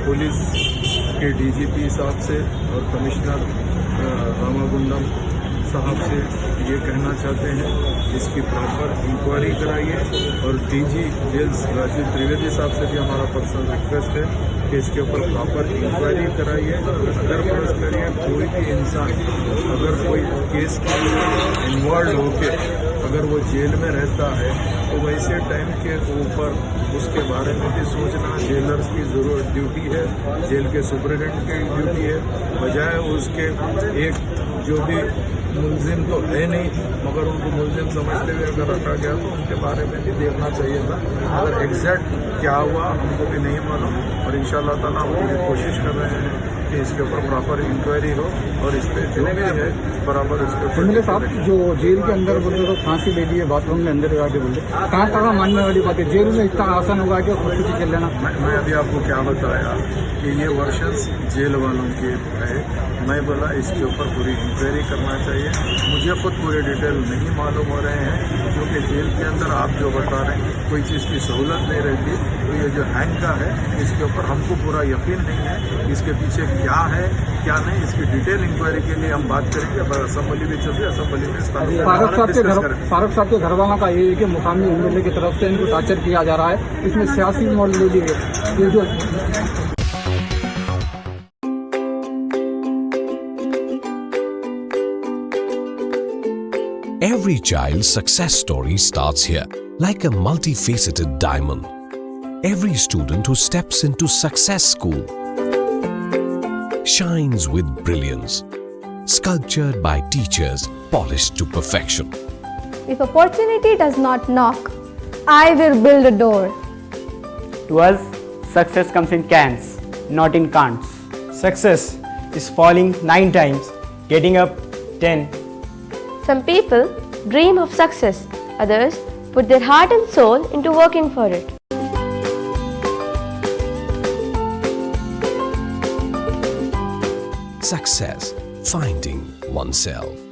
Police के DGP साहब से और कमिश्नर रामागुंडम साहब से ये कहना चाहते हैं इसकी प्रॉपर इंक्वायरी कराइए। और डीजी जेल्स राजीव त्रिवेदी साहब से भी हमारा पर्सनल रिक्वेस्ट है कि इसके ऊपर प्रॉपर इंक्वायरी कराइए। अगर फर्ज करिए कोई भी इंसान अगर कोई केस के इन्वॉल्व होके अगर वो जेल में रहता है तो वैसे टाइम के ऊपर उसके बारे में भी सोचना जेलर्स की जरूरत ड्यूटी है, जेल के सुपरिटेंडेंट की ड्यूटी है, बजाय उसके एक जो भी मुलजिम तो है नहीं मगर उनको मुलजिम समझते हुए अगर रखा गया तो उनके बारे में भी देखना चाहिए था। अगर एग्जैक्ट क्या हुआ हमको भी नहीं मालूम और इंशाअल्लाह ताला हम पूरी कोशिश कर रहे हैं कि इसके ऊपर प्रॉपर इंक्वायरी हो और इस पर जो भी है बराबर इसके ऊपर। साहब जो जेल के अंदर बोलते तो फांसी ले लिए बाथरूम में अंदर जाके बोलते कहाँ कहाँ मानने वाली बात है, जेल में इतना आसान होगा कि खुदकुशी कर लेना। मैं अभी आपको क्या बताया कि ये वर्षन्स जेल वालों के है, मैं बोला इसके ऊपर पूरी इंक्वायरी करना चाहिए। मुझे खुद पूरे डिटेल नहीं मालूम हो रहे हैं क्योंकि जेल के अंदर आप जो बता रहे हैं कोई चीज़ की सहूलत नहीं रहती, तो ये जो हैंग का है इसके ऊपर हमको पूरा यकीन नहीं है इसके पीछे क्या है क्या नहीं। इसकी डिटेल इंक्वायरी के लिए हम बात करेंगे, असम्बली भी चलती है, असम्बली में फारूक साहब के घर वालों का ये है कि मुकामी एमएलए की तरफ से इनको टार्चर किया जा रहा है, इसमें सियासी मोड़ ले लिए ये जो Every child's success story starts here, like a multifaceted diamond. Every student who steps into success school shines with brilliance, sculptured by teachers polished to perfection. If opportunity does not knock, I will build a door. To us, success comes in cans, not in can'ts. Success is falling 9 times, getting up 10. Some people dream of success, others put their heart and soul into working for it. Success, finding oneself.